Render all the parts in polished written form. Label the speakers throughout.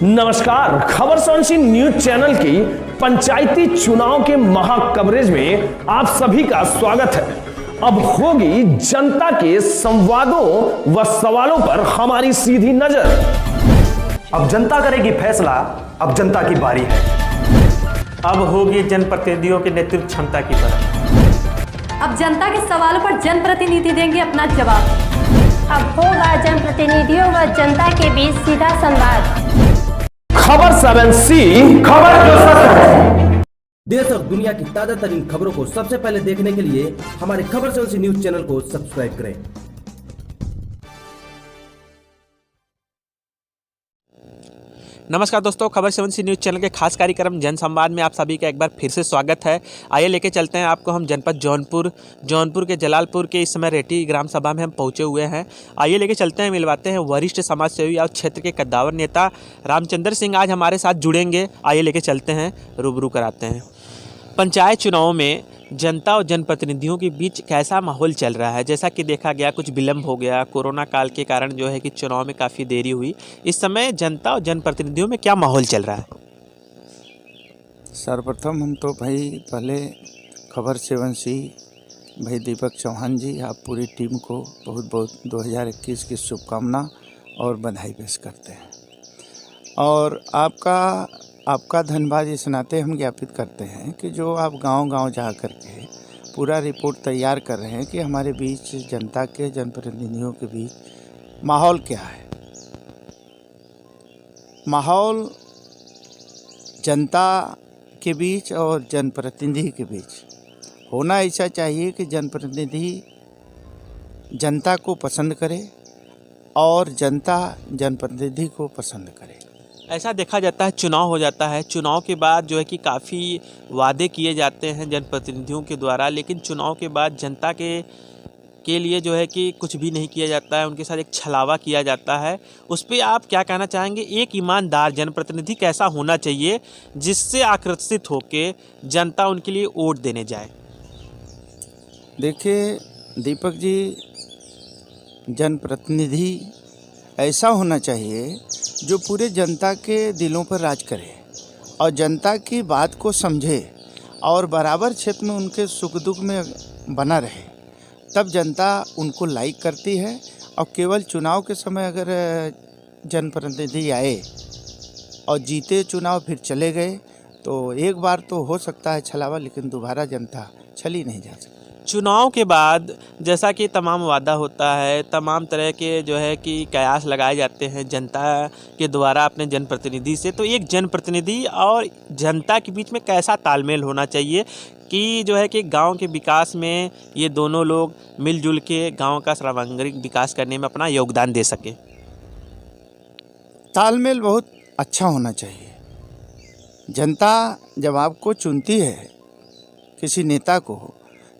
Speaker 1: नमस्कार, खबर सोनसी news channel की पंचायती चुनाव के महा कवरेज में आप सभी का स्वागत है। अब होगी जनता के संवादों व सवालों पर हमारी सीधी नजर।
Speaker 2: अब जनता करेगी फैसला, अब जनता की बारी है।
Speaker 3: अब होगी जनप्रतिनिधियों की नेतृत्व क्षमता की परख।
Speaker 4: अब जनता के सवालों पर जनप्रतिनिधि देंगे अपना जवाब।
Speaker 5: अब होगा जनप्रतिनिधियों व जनता के बीच सीधा संवाद।
Speaker 1: खबर 7C, खबर जो सच है।
Speaker 6: देश और दुनिया की ताजा तरीन खबरों को सबसे पहले देखने के लिए हमारे खबर 7C न्यूज चैनल को सब्सक्राइब करें।
Speaker 3: नमस्कार दोस्तों, खबर 7C न्यूज़ चैनल के खास कार्यक्रम जन संवाद में आप सभी का एक बार फिर से स्वागत है। आइए लेके चलते हैं आपको हम जनपद जौनपुर के जलालपुर के इस समय रेटी ग्राम सभा में हम पहुंचे हुए हैं। आइए लेके चलते हैं, मिलवाते हैं वरिष्ठ समाज सेवी और क्षेत्र के कद्दावर नेता रामचंद्र सिंह आज हमारे साथ जुड़ेंगे। आइए लेके चलते हैं, रूबरू कराते हैं। पंचायत चुनाव में जनता और जनप्रतिनिधियों के बीच कैसा माहौल चल रहा है? जैसा कि देखा गया कुछ विलम्ब हो गया, कोरोना काल के कारण जो है कि चुनाव में काफ़ी देरी हुई। इस समय जनता और जनप्रतिनिधियों में क्या माहौल चल रहा है?
Speaker 7: सर्वप्रथम हम तो भाई पहले खबर 7C भाई दीपक चौहान जी, आप पूरी टीम को बहुत बहुत 2021 की शुभकामना और बधाई पेश करते हैं। और आपका धन्यवाद इस नाते हम ज्ञापित करते हैं कि जो आप गांव-गांव जा कर के पूरा रिपोर्ट तैयार कर रहे हैं कि हमारे बीच जनता के जनप्रतिनिधियों के बीच माहौल क्या है। माहौल जनता के बीच और जनप्रतिनिधि के बीच होना ऐसा चाहिए कि जनप्रतिनिधि जनता को पसंद करे और जनता जनप्रतिनिधि को पसंद करे।
Speaker 3: ऐसा देखा जाता है, चुनाव हो जाता है, चुनाव के बाद जो है कि काफ़ी वादे किए जाते हैं जनप्रतिनिधियों के द्वारा, लेकिन चुनाव के बाद जनता के लिए जो है कि कुछ भी नहीं किया जाता है, उनके साथ एक छलावा किया जाता है। उस पर आप क्या कहना चाहेंगे? एक ईमानदार जनप्रतिनिधि कैसा होना चाहिए जिससे आकर्षित होकर जनता उनके लिए वोट देने जाए?
Speaker 7: देखिए दीपक जी, जनप्रतिनिधि ऐसा होना चाहिए जो पूरे जनता के दिलों पर राज करे और जनता की बात को समझे और बराबर क्षेत्र में उनके सुख दुख में बना रहे, तब जनता उनको लाइक करती है। और केवल चुनाव के समय अगर जनप्रतिनिधि आए और जीते चुनाव फिर चले गए तो एक बार तो हो सकता है छलावा, लेकिन दोबारा जनता छली नहीं जा सकती।
Speaker 3: चुनाव के बाद जैसा कि तमाम वादा होता है, तमाम तरह के जो है कि कयास लगाए जाते हैं जनता के द्वारा अपने जनप्रतिनिधि से, तो एक जनप्रतिनिधि और जनता के बीच में कैसा तालमेल होना चाहिए कि जो है कि गांव के विकास में ये दोनों लोग मिलजुल के गांव का सर्वांगीण विकास करने में अपना योगदान दे सके?
Speaker 7: तालमेल बहुत अच्छा होना चाहिए। जनता जब आपको चुनती है, किसी नेता को,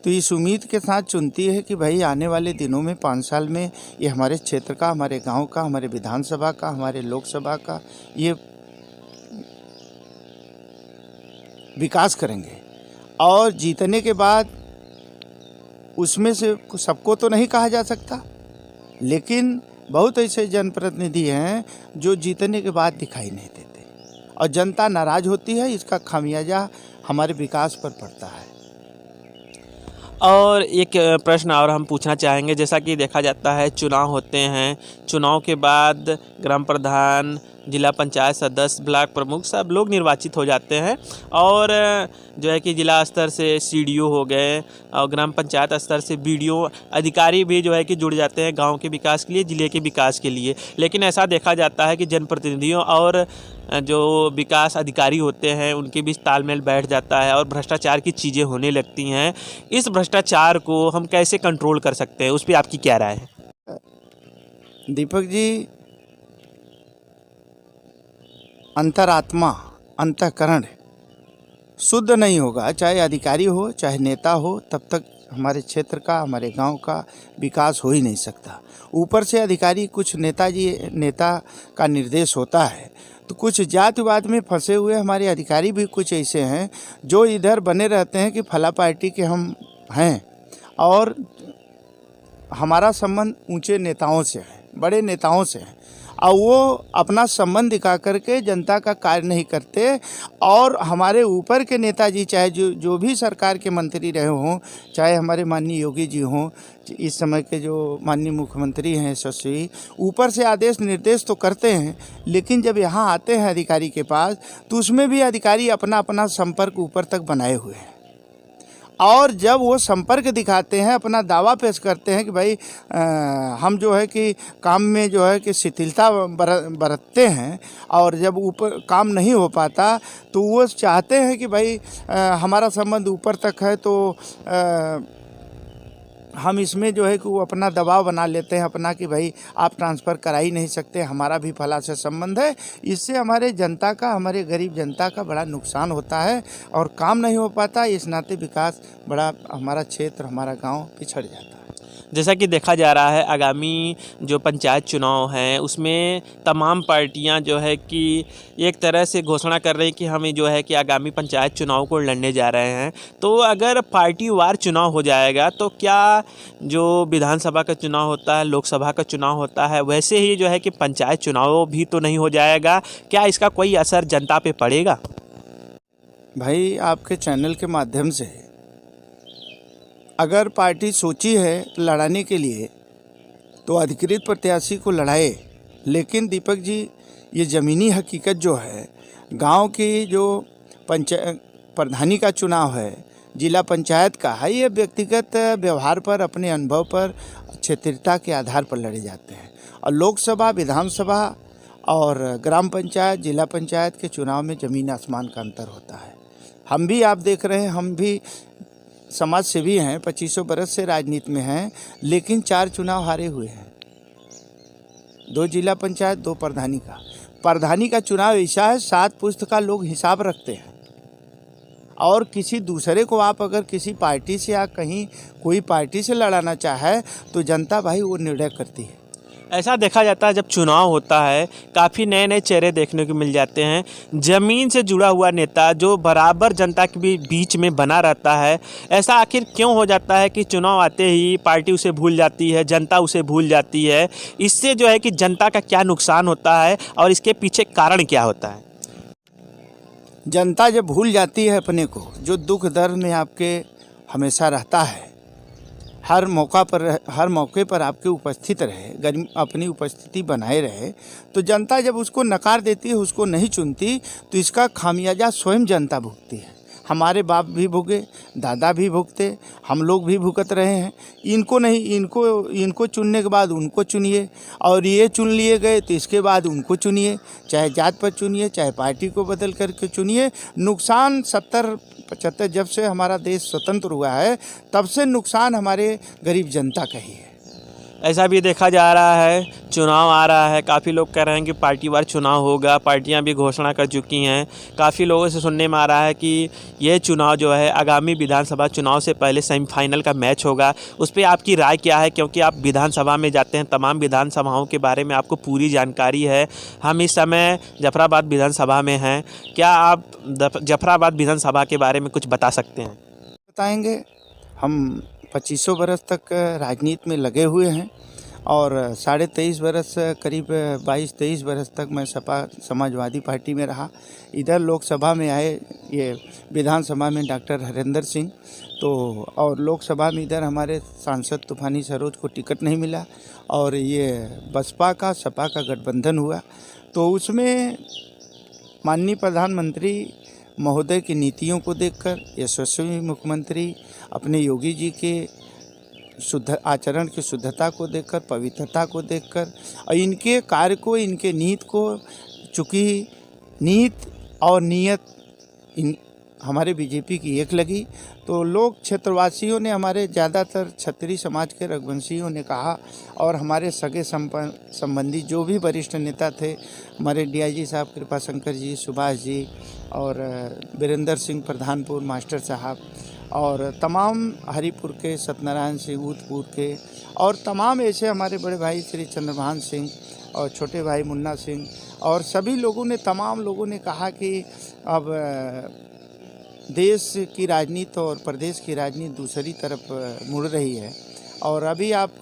Speaker 7: तो इस उम्मीद के साथ चुनती है कि भाई आने वाले दिनों में 5 साल में ये हमारे क्षेत्र का, हमारे गांव का, हमारे विधानसभा का, हमारे लोकसभा का ये विकास करेंगे। और जीतने के बाद उसमें से सबको तो नहीं कहा जा सकता, लेकिन बहुत ऐसे जनप्रतिनिधि हैं जो जीतने के बाद दिखाई नहीं देते और जनता नाराज़ होती है। इसका खामियाजा हमारे विकास पर पड़ता है।
Speaker 3: और एक प्रश्न और हम पूछना चाहेंगे, जैसा कि देखा जाता है चुनाव होते हैं, चुनाव के बाद ग्राम प्रधान, जिला पंचायत सदस्य, ब्लॉक प्रमुख सब लोग निर्वाचित हो जाते हैं और जो है कि जिला स्तर से CDO हो गए और ग्राम पंचायत स्तर से BDO अधिकारी भी जो है कि जुड़ जाते हैं गांव के विकास के लिए, जिले के विकास के लिए। लेकिन ऐसा देखा जाता है कि जनप्रतिनिधियों और जो विकास अधिकारी होते हैं उनके बीच तालमेल बैठ जाता है और भ्रष्टाचार की चीज़ें होने लगती हैं। इस भ्रष्टाचार को हम कैसे कंट्रोल कर सकते हैं, उस पर आपकी क्या राय है?
Speaker 7: दीपक जी, अंतरात्मा, अंतःकरण शुद्ध नहीं होगा, चाहे अधिकारी हो चाहे नेता हो, तब तक हमारे क्षेत्र का, हमारे गांव का विकास हो ही नहीं सकता। ऊपर से अधिकारी, कुछ नेता का निर्देश होता है, तो कुछ जातिवाद में फंसे हुए हमारे अधिकारी भी कुछ ऐसे हैं जो इधर बने रहते हैं कि फला पार्टी के हम हैं और हमारा संबंध ऊंचे नेताओं से है, बड़े नेताओं से है। और वो अपना संबंध दिखा करके जनता का कार्य नहीं करते। और हमारे ऊपर के नेताजी, चाहे जो भी सरकार के मंत्री रहे हों, चाहे हमारे माननीय योगी जी हों, इस समय के जो माननीय मुख्यमंत्री हैं यशस्वी, ऊपर से आदेश निर्देश तो करते हैं, लेकिन जब यहाँ आते हैं अधिकारी के पास तो उसमें भी अधिकारी अपना अपना संपर्क ऊपर तक बनाए हुए हैं। और जब वो संपर्क दिखाते हैं, अपना दावा पेश करते हैं कि भाई हम जो है कि काम में जो है कि शिथिलता बरतते हैं, और जब ऊपर काम नहीं हो पाता तो वो चाहते हैं कि भाई हमारा संबंध ऊपर तक है, तो हम इसमें जो है कि वो अपना दबाव बना लेते हैं अपना, कि भाई आप ट्रांसफ़र करा ही नहीं सकते, हमारा भी फला से संबंध है। इससे हमारे जनता का, हमारे गरीब जनता का बड़ा नुकसान होता है और काम नहीं हो पाता। इस नाते विकास बड़ा, हमारा क्षेत्र, हमारा गांव पिछड़ जाता है।
Speaker 3: जैसा कि देखा जा रहा है आगामी जो पंचायत चुनाव हैं उसमें तमाम पार्टियां जो है कि एक तरह से घोषणा कर रही हैं कि हम जो है कि आगामी पंचायत चुनाव को लड़ने जा रहे हैं। तो अगर पार्टी वार चुनाव हो जाएगा तो क्या जो विधानसभा का चुनाव होता है, लोकसभा का चुनाव होता है, वैसे ही जो है कि पंचायत चुनाव भी तो नहीं हो जाएगा? क्या इसका कोई असर जनता पे पड़ेगा?
Speaker 7: भाई, आपके चैनल के माध्यम से अगर पार्टी सोची है लड़ाने के लिए तो अधिकृत प्रत्याशी को लड़ाए, लेकिन दीपक जी, ये ज़मीनी हकीकत जो है, गांव की जो प्रधानी का चुनाव है, जिला पंचायत का है, ये व्यक्तिगत व्यवहार पर, अपने अनुभव पर, क्षेत्रीयता के आधार पर लड़े जाते हैं। और लोकसभा, विधानसभा और ग्राम पंचायत, जिला पंचायत के चुनाव में ज़मीन आसमान का अंतर होता है। हम भी, आप देख रहे हैं, हम भी समाज सेवी हैं, 2500 बरस से राजनीति में हैं, लेकिन 4 चुनाव हारे हुए हैं, 2 जिला पंचायत, 2 प्रधानी का चुनाव ऐसा है, 7 पुस्त का लोग हिसाब रखते हैं। और किसी दूसरे को आप अगर किसी पार्टी से या कहीं कोई पार्टी से लड़ाना चाहे तो जनता भाई वो निर्णय करती है।
Speaker 3: ऐसा देखा जाता है जब चुनाव होता है काफ़ी नए नए चेहरे देखने को मिल जाते हैं, ज़मीन से जुड़ा हुआ नेता जो बराबर जनता के बीच में बना रहता है। ऐसा आखिर क्यों हो जाता है कि चुनाव आते ही पार्टी उसे भूल जाती है, जनता उसे भूल जाती है? इससे जो है कि जनता का क्या नुकसान होता है और इसके पीछे कारण क्या होता है?
Speaker 7: जनता जब भूल जाती है अपने को, जो दुख दर्द में आपके हमेशा रहता है, हर मौके पर आपके उपस्थित रहे, अपनी उपस्थिति बनाए रहे, तो जनता जब उसको नकार देती है, उसको नहीं चुनती, तो इसका खामियाजा स्वयं जनता भुगतती है। हमारे बाप भी भुगे, दादा भी भुगते, हम लोग भी भुगत रहे हैं। इनको नहीं, इनको चुनने के बाद उनको चुनिए, और ये चुन लिए गए तो इसके बाद उनको चुनिए, चाहे जात पर चुनिए, चाहे पार्टी को बदल करके चुनिए। नुकसान 70-75 जब से हमारा देश स्वतंत्र हुआ है, तब से नुकसान हमारे गरीब जनता का ही है।
Speaker 3: ऐसा भी देखा जा रहा है, चुनाव आ रहा है, काफ़ी लोग कह रहे हैं कि पार्टीवार चुनाव होगा, पार्टियां भी घोषणा कर चुकी हैं। काफ़ी लोगों से सुनने में आ रहा है कि ये चुनाव जो है आगामी विधानसभा चुनाव से पहले सेमीफाइनल का मैच होगा। उस पर आपकी राय क्या है? क्योंकि आप विधानसभा में जाते हैं, तमाम विधानसभाओं के बारे में आपको पूरी जानकारी है। हम इस समय जफराबाद विधानसभा में हैं, क्या आप जफराबाद विधानसभा के बारे में कुछ बता सकते हैं?
Speaker 7: बताएंगे। हम 2500 बरस तक राजनीति में लगे हुए हैं, और 23.5 बरस, करीब 22-23 बरस तक मैं सपा समाजवादी पार्टी में रहा। इधर लोकसभा में आए, ये विधानसभा में डॉक्टर हरेंद्र सिंह, तो और लोकसभा में इधर हमारे सांसद तूफानी सरोज को टिकट नहीं मिला, और ये बसपा का सपा का गठबंधन हुआ। तो उसमें माननीय प्रधानमंत्री महोदय की नीतियों को देखकर, यशस्वी मुख्यमंत्री अपने योगी जी के शुद्ध आचरण की शुद्धता को देखकर, पवित्रता को देखकर, और इनके कार्य को, इनके नीत को, चूँकि नीत और नीयत हमारे बीजेपी की एक लगी, तो लोग क्षेत्रवासियों ने, हमारे ज़्यादातर क्षत्रिय समाज के रघुवंशियों ने कहा, और हमारे सगे संबंधी जो भी वरिष्ठ नेता थे, हमारे डीआईजी साहब कृपाशंकर जी, सुभाष जी, और वीरेंद्र सिंह प्रधानपुर मास्टर साहब, और तमाम हरिपुर के सत्यनारायण सिंह, ऊधपुर के, और तमाम ऐसे हमारे बड़े भाई श्री चंद्रभान सिंह और छोटे भाई मुन्ना सिंह, और सभी लोगों ने, तमाम लोगों ने कहा कि अब देश की राजनीति और प्रदेश की राजनीति दूसरी तरफ मुड़ रही है, और अभी आप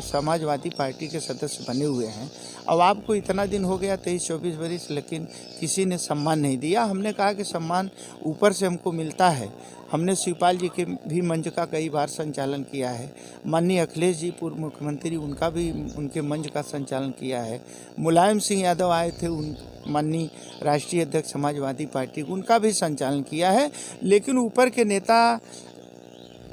Speaker 7: समाजवादी पार्टी के सदस्य बने हुए हैं। अब आपको इतना दिन हो गया 23-24 वर्ष, लेकिन किसी ने सम्मान नहीं दिया। हमने कहा कि सम्मान ऊपर से हमको मिलता है। हमने शिवपाल जी के भी मंच का कई बार संचालन किया है। माननीय अखिलेश जी पूर्व मुख्यमंत्री, उनके मंच का संचालन किया है। मुलायम सिंह यादव आए थे, माननीय राष्ट्रीय अध्यक्ष समाजवादी पार्टी, उनका भी संचालन किया है। लेकिन ऊपर के नेता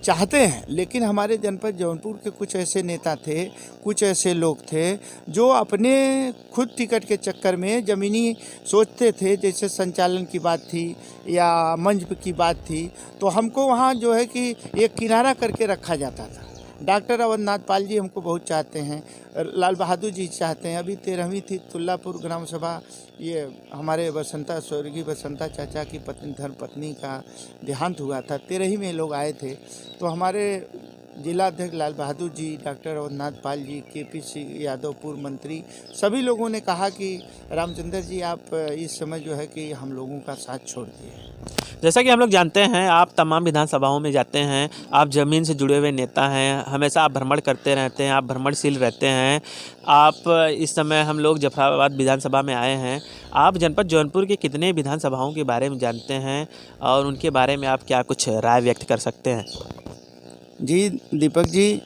Speaker 7: चाहते हैं, लेकिन हमारे जनपद जौनपुर के कुछ ऐसे नेता थे, कुछ ऐसे लोग थे जो अपने खुद टिकट के चक्कर में ज़मीनी सोचते थे। जैसे संचालन की बात थी या मंच की बात थी, तो हमको वहाँ जो है कि एक किनारा करके रखा जाता था। डॉक्टर अवधनाथ पाल जी हमको बहुत चाहते हैं, लाल बहादुर जी चाहते हैं। अभी 13वीं थी तुल्लापुर ग्राम सभा, ये हमारे स्वर्गीय बसंता चाचा की धर्मपत्नी का देहांत हुआ था, 13 में लोग आए थे। तो हमारे जिला अध्यक्ष लाल बहादुर जी, डॉक्टर अवधनाथ पाल जी, KP यादव पूर्व मंत्री, सभी लोगों ने कहा कि रामचंद्र जी आप इस समय जो है कि हम लोगों का साथ छोड़ दिए।
Speaker 3: जैसा कि हम लोग जानते हैं, आप तमाम विधानसभाओं में जाते हैं, आप ज़मीन से जुड़े हुए नेता हैं, हमेशा आप भ्रमण करते रहते हैं, आप भ्रमणशील रहते हैं। आप इस समय हम लोग जफराबाद विधानसभा में आए हैं। आप जनपद जौनपुर के कितने विधानसभाओं के बारे में जानते हैं और उनके बारे में आप क्या कुछ राय व्यक्त कर सकते हैं?
Speaker 7: जी दीपक जी,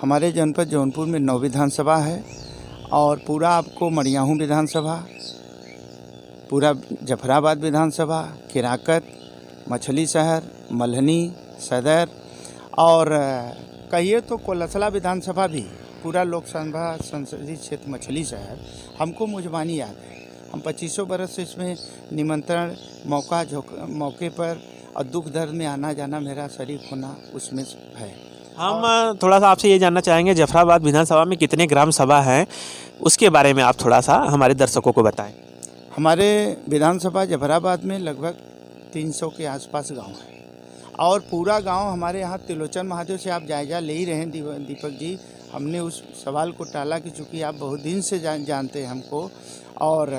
Speaker 7: हमारे जनपद जौनपुर में 9 विधानसभा है और पूरा आपको मड़ियाहूँ विधानसभा, पूरा जफराबाद विधानसभा, किराकत, मछली शहर, मल्हनी, सदर और कहिए तो कोलसला विधानसभा भी, पूरा लोकसभा संसदीय क्षेत्र मछली शहर हमको मुजबानी याद है। हम 2500 बरस से इसमें निमंत्रण मौके पर और दुख दर्द में आना जाना, मेरा शरीक होना उसमें है।
Speaker 3: हम थोड़ा सा आपसे ये जानना चाहेंगे, जफराबाद विधानसभा में कितने ग्राम सभा हैं, उसके बारे में आप थोड़ा सा हमारे दर्शकों को बताएं।
Speaker 7: हमारे विधानसभा जफराबाद में लगभग 300 के आसपास गांव है और पूरा गांव हमारे यहाँ त्रिलोचन महादेव से आप जायजा ले ही रहे हैं दीपक जी। हमने उस सवाल को टाला कि चूँकि आप बहुत दिन से जानते हैं हमको और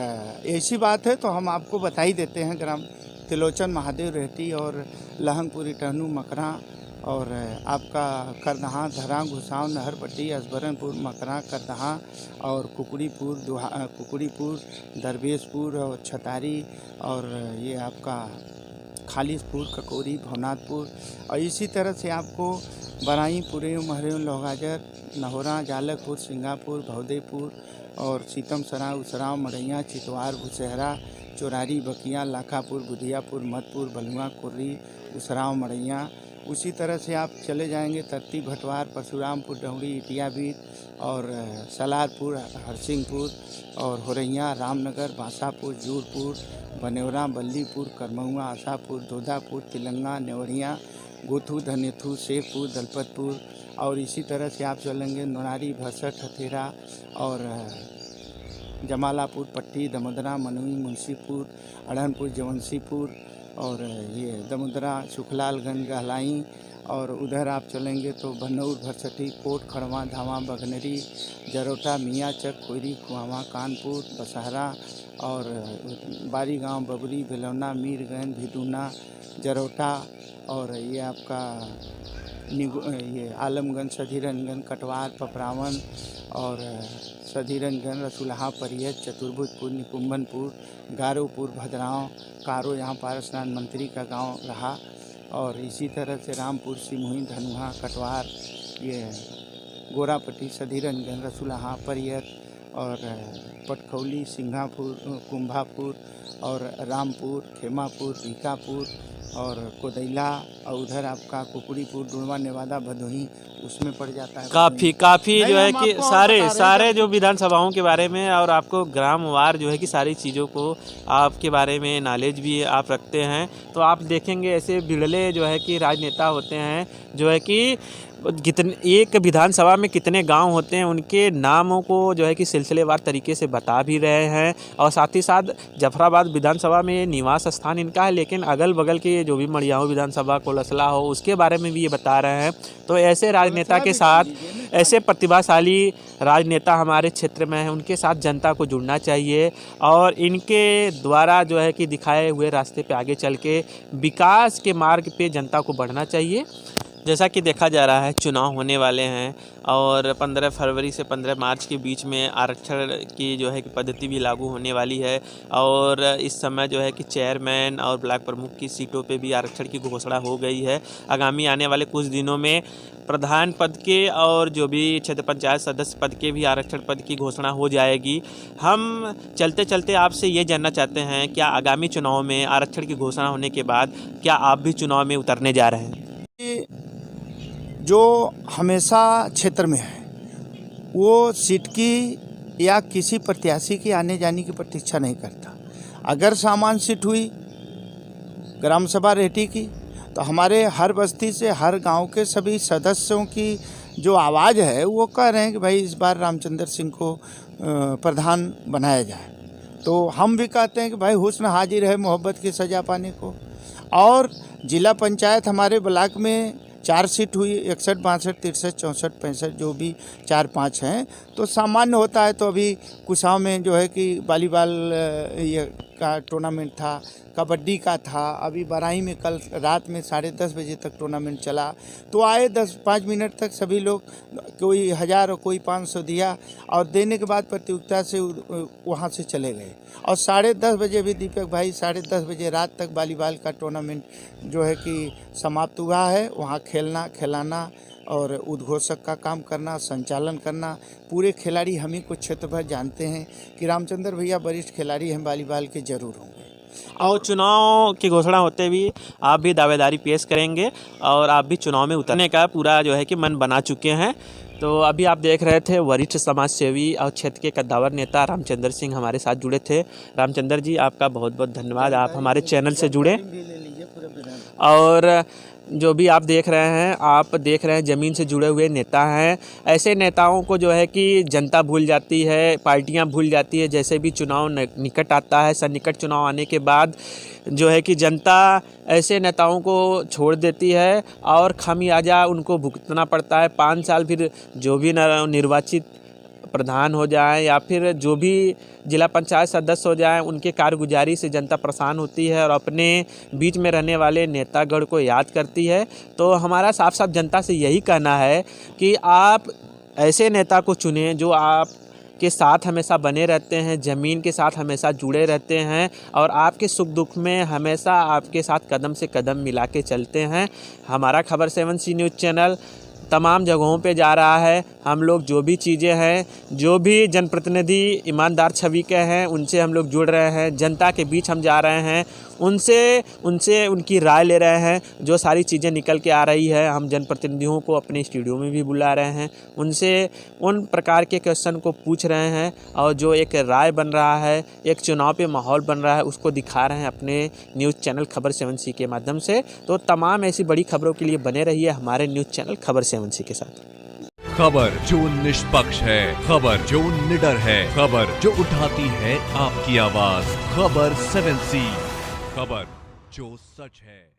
Speaker 7: ऐसी बात है तो हम आपको बता ही देते हैं। ग्राम त्रिलोचन महादेव रेहटी और लहंगपुरी, टहनू, मकरा और आपका करदहा, धरा, घुसाव, नहरपट्टी, असबरनपुर, मकरा, करदहा और कुकुड़ीपुर, दरवेशपुर और छतारी और ये आपका खालिशपुर, ककोरी, भवनाथपुर और इसी तरह से आपको बराई, पुरे, महरेम, लोहगाजर, नहोरा, जालकपुर, सिंगापुर, भवदेपुर और सीतम सराय, उसराव, मड़ैया, चितवार, भुसहरा, चोरारी, बकिया, लाखापुर, बुधियापुर, मधपुर, बलुआ, कुर्री, उसराव, मड़ैया। उसी तरह से आप चले जाएंगे तरती, भटवार, परशुरामपुर, डहुड़ी, इटियाबीर और सलारपुर, हरसिंहपुर और होरैया, रामनगर, बासापुर, जूरपुर, बनेवरा, बल्लीपुर, करमहुआ, आशापुर, दोदापुर, तिलंगा, नेवड़िया, गोथू, धनेथू, शेखपुर, दलपतपुर और इसी तरह से आप चलेंगे नोनारी, भरसठ, हथेरा और जमालापुर, पट्टी, दमोदरा, मनवी, मुंशीपुर, अड़हनपुर, जवंशीपुर और ये दमोदरा, सुखलालगंज, गहलाई और उधर आप चलेंगे तो भनौर, भरसठी, कोट, खड़वा, धावा, बघनरी, जरोटा, मियाँचक, कोयरी, कुआवा, कानपुर, बसहरा और बारी गांव, बबरी, भिलौना, मीरगंज, भिदुना, जरोटा और ये आपका ये आलमगंज, सधीरनगंज, कटवार, पपरावन और सधीरनगंज, रसुलहा, परियत, चतुर्भुजपुर, निकुम्भनपुर, गारोपुर, भद्रांव, कारो, यहाँ पारसनाथ मंत्री का गांव रहा और इसी तरह से रामपुर, सिमुही, धनुहा, कटवार, ये गोरापट्टी, सधीरनगंज, रसुलहा, परियत और पटखौली, सिंघापुर, कुंभापुर और रामपुर, खेमापुर, बीकापुर और कोदैला और उधर आपका कुकुड़ीपुर, डुड़वा, नेवादा, भदोही उसमें पड़ जाता है।
Speaker 3: काफ़ी जो है कि सारे जो विधानसभाओं के बारे में और आपको ग्रामवार जो है कि सारी चीज़ों को आपके बारे में नॉलेज भी आप रखते हैं। तो आप देखेंगे ऐसे बिरले जो है कि राजनेता होते हैं जो है कि कितने एक विधानसभा में कितने गांव होते हैं उनके नामों को जो है कि सिलसिलेवार तरीके से बता भी रहे हैं और साथ ही साथ जफराबाद विधानसभा में निवास स्थान इनका है, लेकिन अगल बगल के जो भी मड़ियाहू विधानसभा, कोलसला हो, उसके बारे में भी ये बता रहे हैं। तो ऐसे राजनेता के साथ, ऐसे प्रतिभाशाली राजनेता हमारे क्षेत्र में हैं, उनके साथ जनता को जुड़ना चाहिए और इनके द्वारा जो है कि दिखाए हुए रास्ते पे आगे चल के विकास के मार्ग पे जनता को बढ़ना चाहिए। जैसा कि देखा जा रहा है चुनाव होने वाले हैं और 15 फरवरी से 15 मार्च के बीच में आरक्षण की जो है कि पद्धति भी लागू होने वाली है और इस समय जो है कि चेयरमैन और ब्लॉक प्रमुख की सीटों पे भी आरक्षण की घोषणा हो गई है। आगामी आने वाले कुछ दिनों में प्रधान पद के और जो भी क्षेत्र पंचायत सदस्य पद के भी आरक्षण पद की घोषणा हो जाएगी। हम चलते चलते आपसे ये जानना चाहते हैं, क्या आगामी चुनाव में आरक्षण की घोषणा होने के बाद क्या आप भी चुनाव में उतरने जा रहे हैं?
Speaker 7: जो हमेशा क्षेत्र में है वो सीट की या किसी प्रत्याशी की आने जाने की प्रतीक्षा नहीं करता। अगर सामान्य सीट हुई ग्राम सभा रेहटी की तो हमारे हर बस्ती से हर गांव के सभी सदस्यों की जो आवाज़ है वो कह रहे हैं कि भाई इस बार रामचंद्र सिंह को प्रधान बनाया जाए। तो हम भी कहते हैं कि भाई हुस्न हाजिर है मोहब्बत की सज़ा पाने को। और जिला पंचायत हमारे ब्लॉक में 4 सीट हुई, 61, 62, 63, 64, 65 जो भी 4-5 हैं तो सामान्य होता है। तो अभी कुसाव में जो है कि वॉलीबॉल ये का टूर्नामेंट था, कबड्डी का था, अभी बराई में कल रात में 10:30 बजे तक टूर्नामेंट चला। तो आए 10-5 मिनट तक सभी लोग, कोई 1000 और कोई 500 दिया और देने के बाद प्रतियोगिता से वहाँ से चले गए। और 10:30 बजे भी दीपक भाई 10:30 बजे रात तक वॉलीबॉल का टूर्नामेंट जो है कि समाप्त हुआ है। वहाँ खेलना खिलाना और उद्घोषक का काम करना, संचालन करना, पूरे खिलाड़ी हम ही कुछ क्षेत्र भर जानते हैं कि रामचंद्र भैया वरिष्ठ खिलाड़ी हैं वॉलीबॉल के जरूर होंगे।
Speaker 3: और चुनाव की घोषणा होते भी आप भी दावेदारी पेश करेंगे और आप भी चुनाव में उतरने का पूरा जो है कि मन बना चुके हैं। तो अभी आप देख रहे थे वरिष्ठ समाज सेवी और क्षेत्र के कद्दावर नेता रामचंद्र सिंह हमारे साथ जुड़े थे। रामचंद्र जी, आपका बहुत बहुत धन्यवाद, आप हमारे चैनल से जुड़े। और जो भी आप देख रहे हैं, आप देख रहे हैं ज़मीन से जुड़े हुए नेता हैं। ऐसे नेताओं को जो है कि जनता भूल जाती है, पार्टियां भूल जाती है। जैसे भी चुनाव निकट आता है, सन्निकट चुनाव आने के बाद जो है कि जनता ऐसे नेताओं को छोड़ देती है और खामियाजा उनको भुगतना पड़ता है। 5 साल फिर जो भी निर्वाचित प्रधान हो जाए या फिर जो भी जिला पंचायत सदस्य हो जाए, उनके कारगुजारी से जनता परेशान होती है और अपने बीच में रहने वाले नेतागढ़ को याद करती है। तो हमारा साफ साफ जनता से यही कहना है कि आप ऐसे नेता को चुनें जो आप के साथ हमेशा बने रहते हैं, ज़मीन के साथ हमेशा जुड़े रहते हैं और आपके सुख दुख में हमेशा आपके साथ कदम से कदम मिला के चलते हैं। हमारा खबर 7C न्यूज़ चैनल तमाम जगहों पे जा रहा है। हम लोग जो भी चीज़ें हैं, जो भी जनप्रतिनिधि ईमानदार छवि के हैं, उनसे हम लोग जुड़ रहे हैं। जनता के बीच हम जा रहे हैं, उनसे उनकी राय ले रहे हैं। जो सारी चीज़ें निकल के आ रही है, हम जनप्रतिनिधियों को अपने स्टूडियो में भी बुला रहे हैं, उनसे उन प्रकार के क्वेश्चन को पूछ रहे हैं और जो एक राय बन रहा है, एक चुनाव पे माहौल बन रहा है, उसको दिखा रहे हैं अपने न्यूज़ चैनल खबर 7C के माध्यम से। तो तमाम ऐसी बड़ी खबरों के लिए बने रहिए हमारे न्यूज़ चैनल खबर 7C के साथ।
Speaker 8: खबर जो निष्पक्ष है, खबर जो निडर है, खबर जो उठाती है आपकी आवाज। खबर 7C, खबर जो सच है।